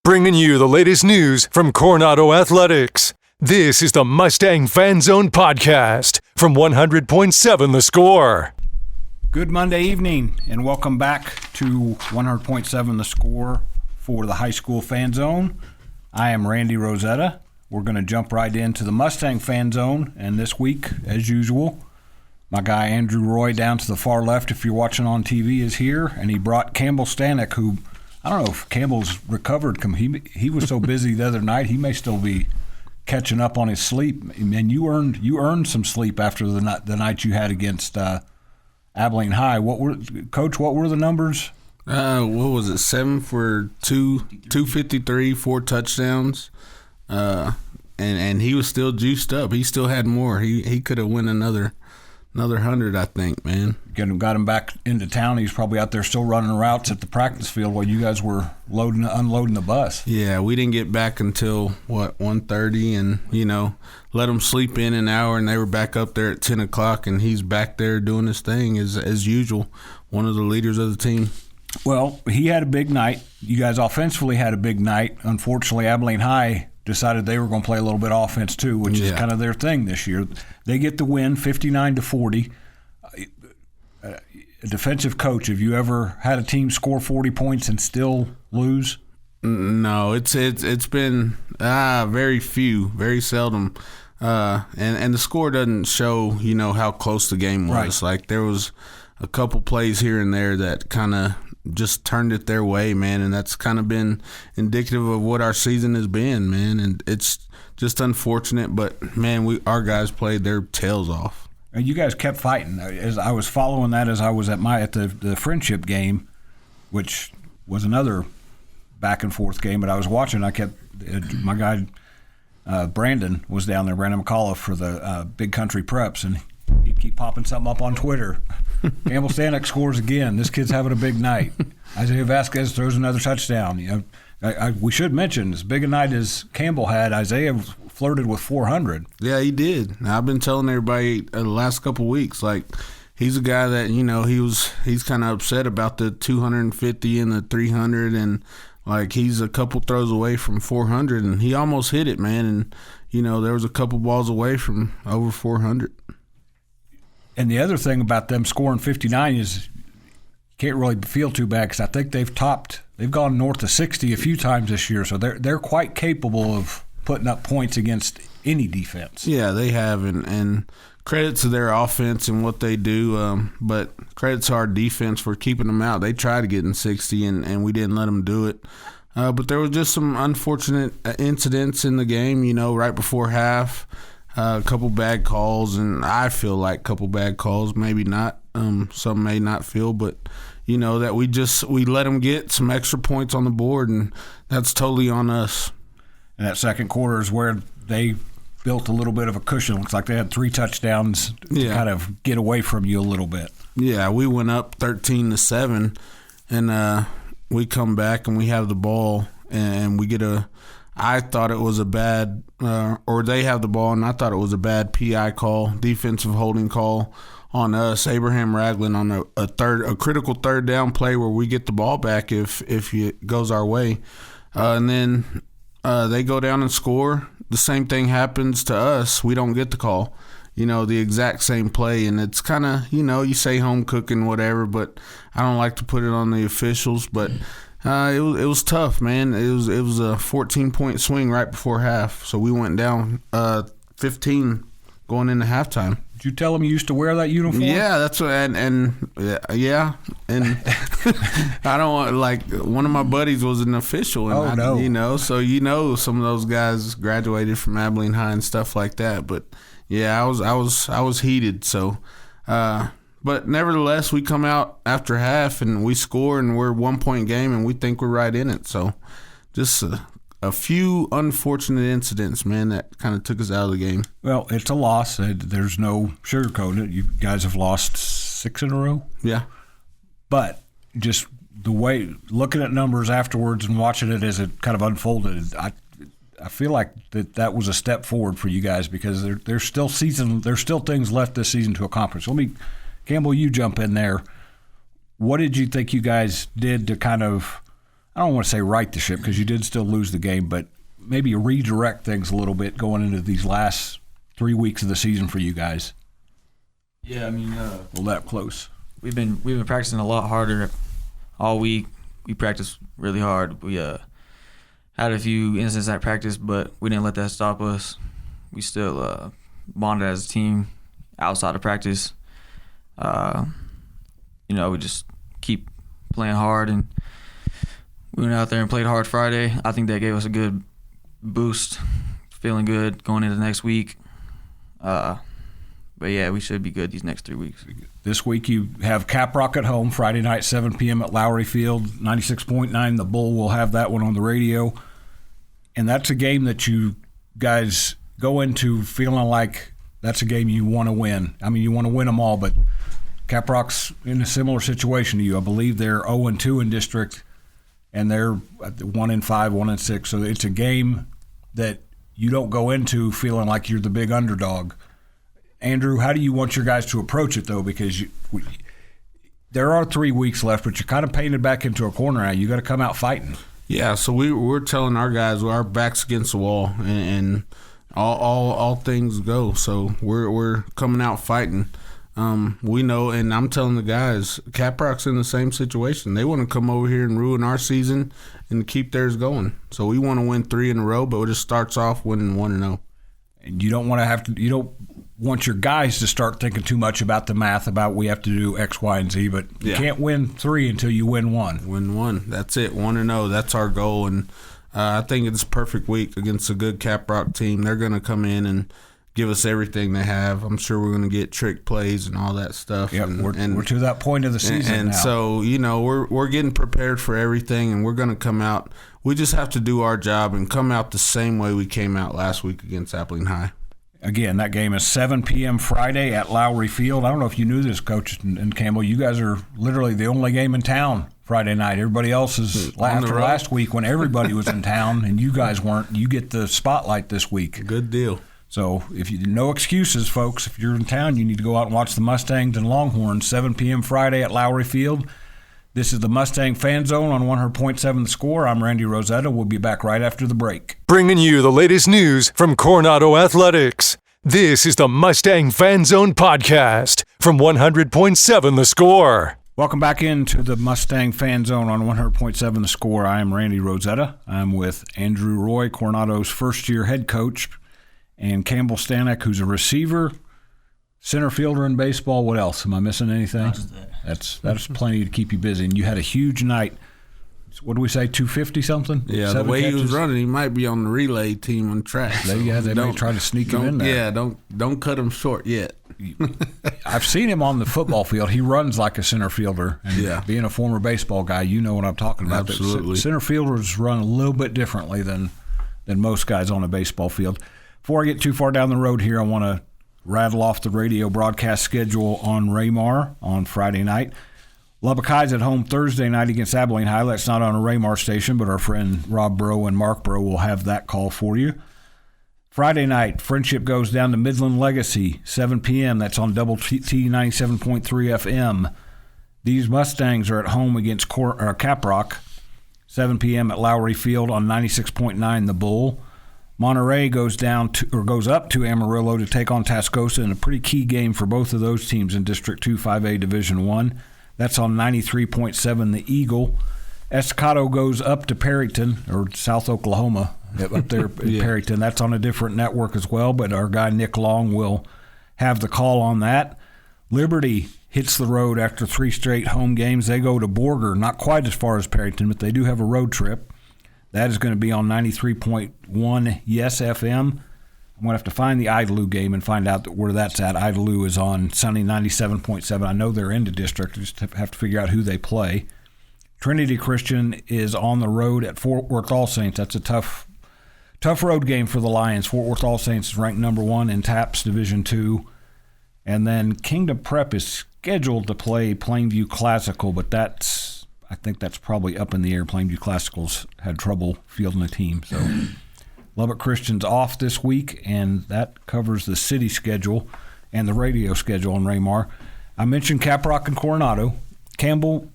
bringing you the latest news from Coronado Athletics. This is the Mustang Fan Zone podcast from 100.7 The Score. Good Monday evening, and welcome back to 100.7 The Score for the High School Fan Zone. I am Randy Rosetta. We're going to jump right into the Mustang Fan Zone, and this week, as usual, my guy Andrew Roy down to the far left, if you're watching on TV, is here, and he brought Campbell Stanek, who, I don't know if Campbell's recovered. He was so busy the other night, he may still be catching up on his sleep. And you earned some sleep after the night you had against Abilene High. Coach, what were the numbers? What was it? 7 for 253, 4 touchdowns. And he was still juiced up. He still had more. He could have won another 100, I think, man. Got him back into town. He's probably out there still running routes at the practice field while you guys were unloading the bus. Yeah, we didn't get back until 1:30, and let him sleep in an hour, and they were back up there at 10 o'clock, and he's back there doing his thing as usual. One of the leaders of the team. Well, he had a big night. You guys offensively had a big night. Unfortunately, Abilene High decided they were going to play a little bit of offense too, which is kind of their thing this year. They get the win, 59-40. A defensive coach, have you ever had a team score 40 points and still lose? No, it's been very few, very seldom, and the score doesn't show how close the game was. Right. Like there was a couple plays here and there that kind of just turned it their way, man, and that's kind of been indicative of what our season has been, man, and it's just unfortunate, but, man, our guys played their tails off. And you guys kept fighting. As I was following that as I was at the friendship game, which was another back-and-forth game, but I was watching. My guy Brandon was down there, Brandon McAuliffe, for the Big Country Preps, and he'd keep popping something up on Twitter. Campbell Stanek scores again. This kid's having a big night. Isaiah Vasquez throws another touchdown. We should mention, as big a night as Campbell had, Isaiah flirted with 400. Yeah, he did. I've been telling everybody the last couple of weeks, like, he's a guy that, he's kind of upset about the 250 and the 300, and, like, he's a couple throws away from 400, and he almost hit it, man. And, there was a couple balls away from over 400. And the other thing about them scoring 59 is you can't really feel too bad because I think they've gone north of 60 a few times this year, so they're quite capable of putting up points against any defense. Yeah, they have, and credit to their offense and what they do, but credit to our defense for keeping them out. They tried to get in 60, and we didn't let them do it. But there was just some unfortunate incidents in the game, right before half. A couple bad calls, and I feel like a couple bad calls. Maybe not. Some may not feel, but that we let them get some extra points on the board, and that's totally on us. And that second quarter is where they built a little bit of a cushion. Looks like they had 3 touchdowns to kind of get away from you a little bit. Yeah, we went up 13-7, and we come back and we have the ball, and we get I thought it was a bad, or they have the ball, and I thought it was a bad PI call, defensive holding call on us. Abraham Ragland on a critical third down play where we get the ball back if it goes our way, and then they go down and score. The same thing happens to us. We don't get the call, the exact same play, and it's kind of you say home cooking whatever, but I don't like to put it on the officials, but. It was tough, man. It was a 14-point swing right before half, so we went down 15 going into halftime. Did you tell him you used to wear that uniform? Yeah, that's what, and I don't want one of my buddies was an official, and some of those guys graduated from Abilene High and stuff like that. But yeah, I was heated, so. But nevertheless, we come out after half and we score, and we're a 1-point game, and we think we're right in it. So just a few unfortunate incidents, man, that kind of took us out of the game. Well, it's a loss. There's no sugarcoating it. You guys have lost 6 in a row. Yeah. But just the way, looking at numbers afterwards and watching it as it kind of unfolded, I feel like that was a step forward for you guys because there's still things left this season to accomplish. Campbell, you jump in there. What did you think you guys did to kind of I don't want to say right the ship because you did still lose the game, but maybe redirect things a little bit going into these last 3 weeks of the season for you guys? Yeah, I mean, Well, that close. we've been practicing a lot harder all week. We practiced really hard. We had a few incidents at practice, but we didn't let that stop us. We still bonded as a team outside of practice. We just keep playing hard, and we went out there and played hard Friday. I think that gave us a good boost, feeling good going into next week. But yeah, we should be good these next 3 weeks. This week you have Caprock at home, Friday night, 7 p.m. at Lowry Field, 96.9. The Bull will have that one on the radio. And that's a game that you guys go into feeling like that's a game you want to win. I mean, you want to win them all, but Caprock's in a similar situation to you. I believe they're 0-2 in district, and they're 1-5, 1-6. So it's a game that you don't go into feeling like you're the big underdog. Andrew, how do you want your guys to approach it, though? Because there are 3 weeks left, but you're kind of painted back into a corner now. You got to come out fighting. Yeah, so we're telling our guys our back's against the wall, and all things go. So we're coming out fighting. We know, and I'm telling the guys, Caprock's in the same situation. They want to come over here and ruin our season and keep theirs going. So we want to win 3 in a row, but it just starts off winning 1-0. And you don't want to you don't want your guys to start thinking too much about the math about we have to do X, Y, and Z, but you can't win 3 until you win 1. Win 1. That's it. 1-0. That's our goal. And I think it's a perfect week against a good Caprock team. They're going to come in and give us everything they have. I'm sure we're going to get trick plays and all that stuff. Yep, we're to that point of the season and now. So, we're getting prepared for everything, and we're going to come out. We just have to do our job and come out the same way we came out last week against Abilene High. Again, that game is 7 p.m. Friday at Lowry Field. I don't know if you knew this, Coach and Campbell. You guys are literally the only game in town Friday night. Everybody else is after last week when everybody was in town and you guys weren't. You get the spotlight this week. Good deal. So no excuses, folks. If you're in town, you need to go out and watch the Mustangs and Longhorns, 7 p.m. Friday at Lowry Field. This is the Mustang Fan Zone on 100.7 The Score. I'm Randy Rosetta. We'll be back right after the break. Bringing you the latest news from Coronado Athletics. This is the Mustang Fan Zone podcast from 100.7 The Score. Welcome back into the Mustang Fan Zone on 100.7 The Score. I am Randy Rosetta. I'm with Andrew Roy, Coronado's first-year head coach, and Campbell Stanek, who's a receiver, center fielder in baseball. What else? Am I missing anything? That's plenty to keep you busy. And you had a huge night. What do we say, 250 something? Yeah, 7 the way catches? He was running, he might be on the relay team on track. They may try to sneak him in there. Yeah, don't cut him short yet. I've seen him on the football field. He runs like a center fielder. And being a former baseball guy, you know what I'm talking about. Absolutely. Center fielders run a little bit differently than most guys on a baseball field. Before I get too far down the road here, I want to rattle off the radio broadcast schedule on Raymar on Friday night. Lubbock High's at home Thursday night against Abilene High. That's not on a Raymar station, but our friend Rob Bro and Mark Bro will have that call for you. Friday night, Friendship goes down to Midland Legacy, 7 p.m. That's on Double T 97.3 FM. These Mustangs are at home against Caprock, 7 p.m. at Lowry Field on 96.9 The Bull. Monterey goes up to Amarillo to take on Tascosa in a pretty key game for both of those teams in District 2 5A Division 1. That's on 93.7 The Eagle. Estacado goes up to Perryton, or South Oklahoma, up there in Perryton. That's on a different network as well, but our guy Nick Long will have the call on that. Liberty hits the road after 3 straight home games. They go to Borger, not quite as far as Perryton, but they do have a road trip. That is going to be on 93.1 Yes FM. I'm going to have to find the Idalou game and find out where that's at. Idalou is on Sunny 97.7. I know they're in the district. I just have to figure out who they play. Trinity Christian is on the road at Fort Worth All Saints. That's a tough road game for the Lions. Fort Worth All Saints is ranked number 1 in TAPS Division 2. And then Kingdom Prep is scheduled to play Plainview Classical, but I think that's probably up in the air. Plainview Classical's had trouble fielding a team. So Lubbock Christian's off this week, and that covers the city schedule and the radio schedule on Raymar. I mentioned Caprock and Coronado. Campbell,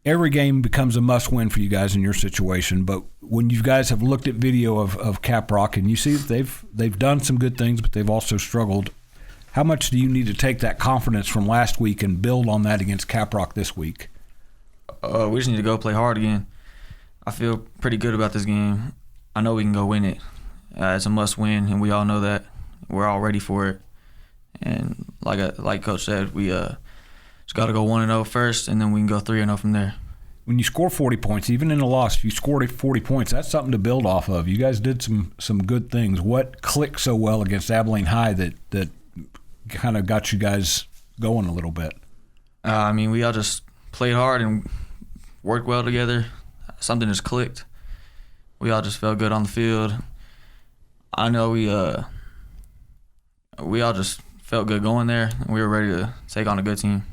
every game becomes a must-win for you guys in your situation, but when you guys have looked at video of Caprock and you see that they've done some good things, but they've also struggled, how much do you need to take that confidence from last week and build on that against Caprock this week? We just need to go play hard again. I feel pretty good about this game. I know we can go win it. It's a must-win, and we all know that. We're all ready for it. And like Coach said, we just got to go 1-0 first, and then we can go 3-0 from there. When you score 40 points, even in a loss, if you scored 40 points, that's something to build off of. You guys did some good things. What clicked so well against Abilene High that kind of got you guys going a little bit? We all just played hard and worked well together. Something just clicked. We all just felt good on the field. I know we all just felt good going there, and we were ready to take on a good team.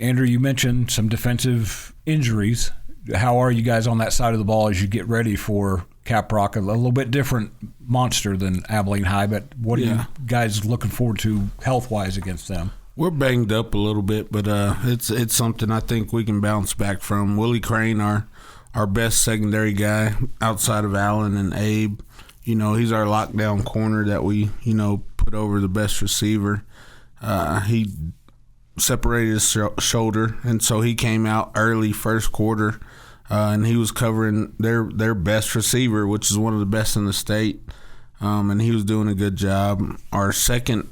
Andrew, you mentioned some defensive injuries. How are you guys on that side of the ball as you get ready for Caprock? A little bit different monster than Abilene High, but what are you guys looking forward to health-wise against them? We're banged up a little bit, but it's something I think we can bounce back from. Willie Crane, our best secondary guy outside of Allen and Abe, he's our lockdown corner that we, put over the best receiver. He separated his shoulder, and so he came out early first quarter, and he was covering their best receiver, which is one of the best in the state, and he was doing a good job. Our second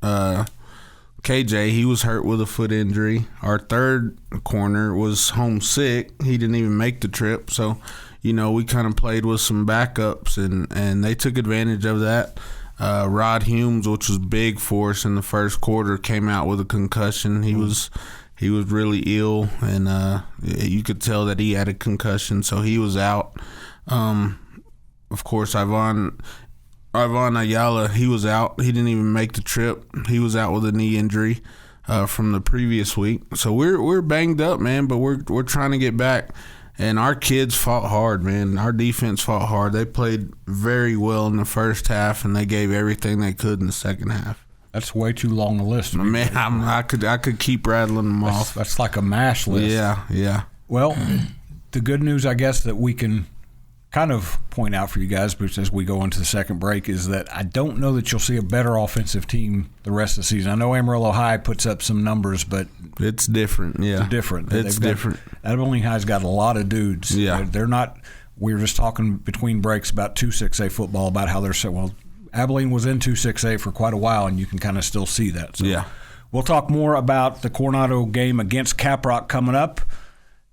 KJ, he was hurt with a foot injury. Our third corner was homesick. He didn't even make the trip, so we kind of played with some backups, and they took advantage of that. Rod Humes, which was big for us in the first quarter, came out with a concussion. He was really ill, and you could tell that he had a concussion, so he was out. Of course, Ivan Ayala, he was out. He didn't even make the trip. He was out with a knee injury from the previous week. So we're banged up, man, but we're trying to get back. And our kids fought hard, man. Our defense fought hard. They played very well in the first half, and they gave everything they could in the second half. That's way too long a list. Man, I could keep rattling them off. That's like a MASH list. Yeah. Well, the good news, I guess, that we can kind of point out for you guys, but as we go into the second break, is that I don't know that you'll see a better offensive team the rest of the season. I know Amarillo High puts up some numbers, but it's different. Yeah, it's different. It's different. Abilene High's got a lot of dudes. Yeah, they're not. We were just talking between breaks about 2-6A football, about how they're so well. Abilene was in 2-6A for quite a while, and you can kind of still see that. So yeah, we'll talk more about the Coronado game against Caprock coming up.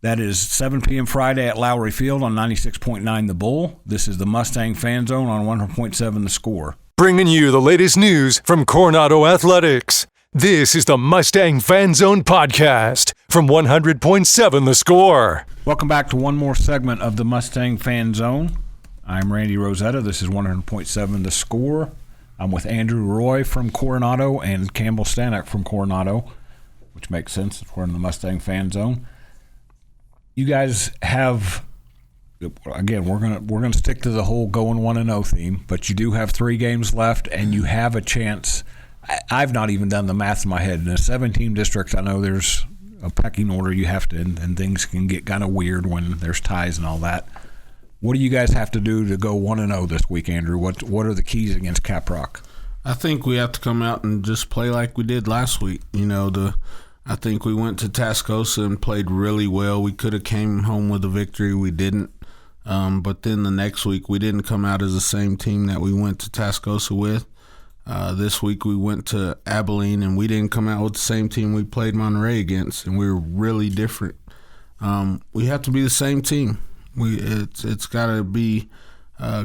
That is 7 p.m. Friday at Lowry Field on 96.9 The Bull. This is the Mustang Fan Zone on 100.7 The Score. Bringing you the latest news from Coronado Athletics. This is the Mustang Fan Zone podcast from 100.7 The Score. Welcome back to one more segment of the Mustang Fan Zone. I'm Randy Rosetta. This is 100.7 The Score. I'm with Andrew Roy from Coronado and Campbell Stanek from Coronado, which makes sense if we're in the Mustang Fan Zone. You guys have, again, we're gonna stick to the whole going 1-0 theme, but you do have 3 games left, and you have a chance. I've not even done the math in my head. In a 7-team district, I know there's a pecking order you have to, and things can get kind of weird when there's ties and all that. What do you guys have to do to go 1-0 this week, Andrew? What are the keys against Caprock? I think we have to come out and just play like we did last week. I think we went to Tascosa and played really well. We could have came home with a victory. We didn't. But then the next week, we didn't come out as the same team that we went to Tascosa with. This week, we went to Abilene, and we didn't come out with the same team we played Monterey against, and we were really different. We have to be the same team. It's got to be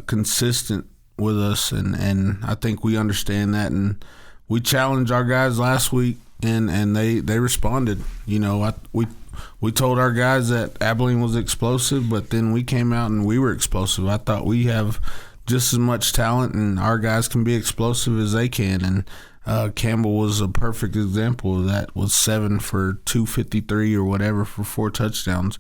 consistent with us, and I think we understand that. And we challenged our guys last week. And they responded. We told our guys that Abilene was explosive, but then we came out and we were explosive. I thought we have just as much talent, and our guys can be explosive as they can. And Campbell was a perfect example of that. Was 7 for 253 or whatever for 4 touchdowns.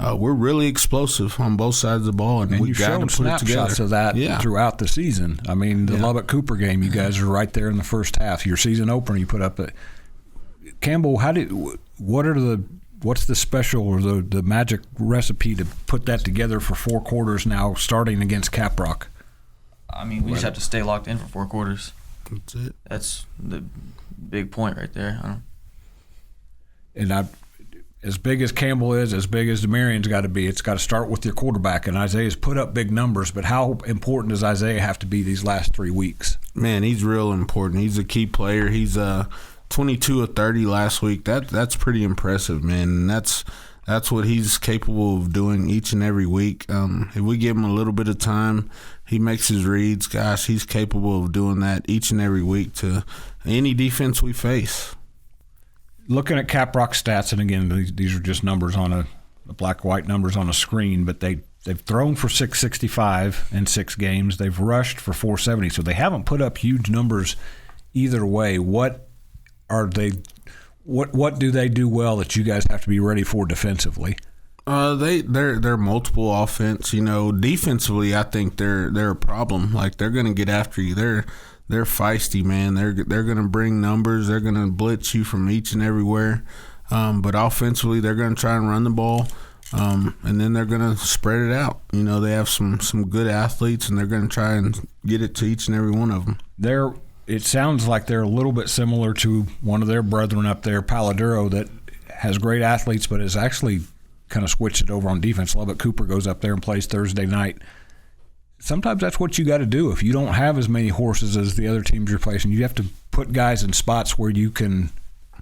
We're really explosive on both sides of the ball, and we got to put it together. Snapshots of that throughout the season. I mean, the Lubbock Cooper game, you guys are right there in the first half. Your season opener, you put up Campbell, what are the what's the special or the magic recipe to put that together for 4 quarters now, starting against Caprock? I mean, we just have to stay locked in for 4 quarters. That's it. That's the big point right there. As big as Campbell is, as big as Demarion's got to be, it's got to start with your quarterback. And Isaiah's put up big numbers, but how important does Isaiah have to be these last 3 weeks? Man, he's real important. He's a key player. He's 22 of 30 last week. That's pretty impressive, man. And that's what he's capable of doing each and every week. If we give him a little bit of time, he makes his reads. Gosh, he's capable of doing that each and every week to any defense we face. Looking at Caprock stats, and again, these are just numbers on the black-white numbers on a screen, but they've thrown for 665 in 6 games. They've rushed for 470, so they haven't put up huge numbers either way. What do they do well that you guys have to be ready for defensively? They're multiple offense. Defensively, I think they're a problem. Like, they're going to get after you. They're feisty, man. They're going to bring numbers. They're going to blitz you from each and everywhere. But offensively, they're going to try and run the ball, and then they're going to spread it out. They have some good athletes, and they're going to try and get it to each and every one of them. It sounds like they're a little bit similar to one of their brethren up there, Paladuro, that has great athletes, but has actually kind of switched it over on defense. Lubbock Cooper goes up there and plays Thursday night. Sometimes that's what you got to do. If you don't have as many horses as the other teams you're facing, you have to put guys in spots where you can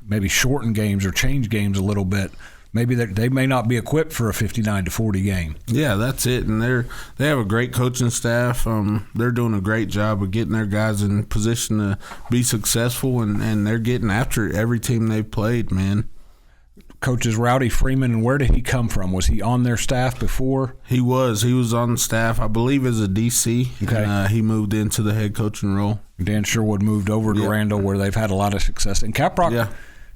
maybe shorten games or change games a little bit. Maybe they may not be equipped for a 59-40 game. Yeah, that's it. And they have a great coaching staff. They're doing a great job of getting their guys in position to be successful, and they're getting after every team they've played, man. Coach is Rowdy Freeman, and where did he come from? Was he on their staff before? He was. He was on staff, I believe, as a DC. Okay. And he moved into the head coaching role. Dan Sherwood moved over to Randall, where they've had a lot of success. And Caprock,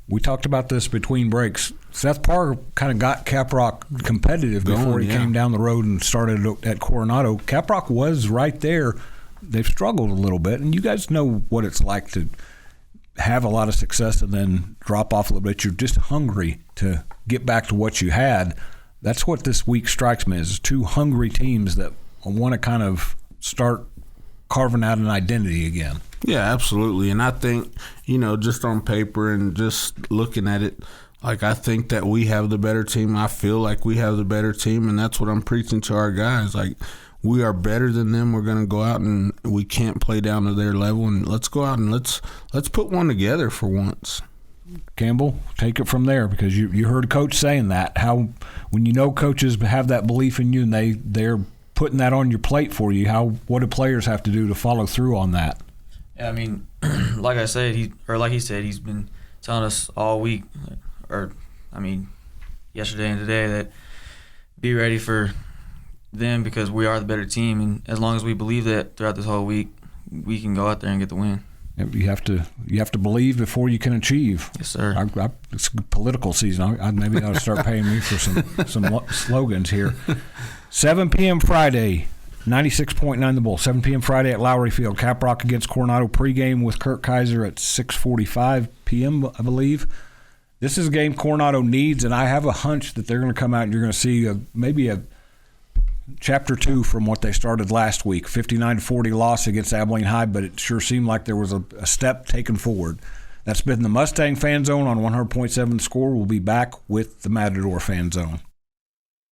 we talked about this between breaks. Seth Parr kind of got Caprock competitive before he came down the road and started at Coronado. Caprock was right there. They've struggled a little bit, and you guys know what it's like to have a lot of success and then drop off a little bit. You're just hungry to get back to what you had. That's what this week strikes me as 2 hungry teams that want to kind of start carving out an identity again. Yeah, absolutely. And I think, just on paper and just looking at it, like, I think that we have the better team. I feel like we have the better team, and that's what I'm preaching to our guys. Like, we are better than them. We're going to go out and we can't play down to their level, and let's go out and let's put one together for once. Campbell, take it from there, because you heard Coach saying that. How when coaches have that belief in you and they're putting that on your plate for you, what do players have to do to follow through on that? Yeah, I mean, like I said, he said, he's been telling us all week, yesterday and today, that be ready for them because we are the better team, and as long as we believe that throughout this whole week, we can go out there and get the win. You have to believe before you can achieve. Yes, sir. It's political season. Maybe I ought to start paying me for some slogans here. 7 p.m. Friday, 96.9 The Bull. 7 p.m. Friday at Lowry Field. Caprock against Coronado pregame with Kirk Kaiser at 6:45 p.m., I believe. This is a game Coronado needs, and I have a hunch that they're going to come out and you're going to see maybe a Chapter 2 from what they started last week, 59-40 loss against Abilene High, but it sure seemed like there was a step taken forward. That's been the Mustang Fan Zone on 100.7 The Score. We'll be back with the Matador Fan Zone.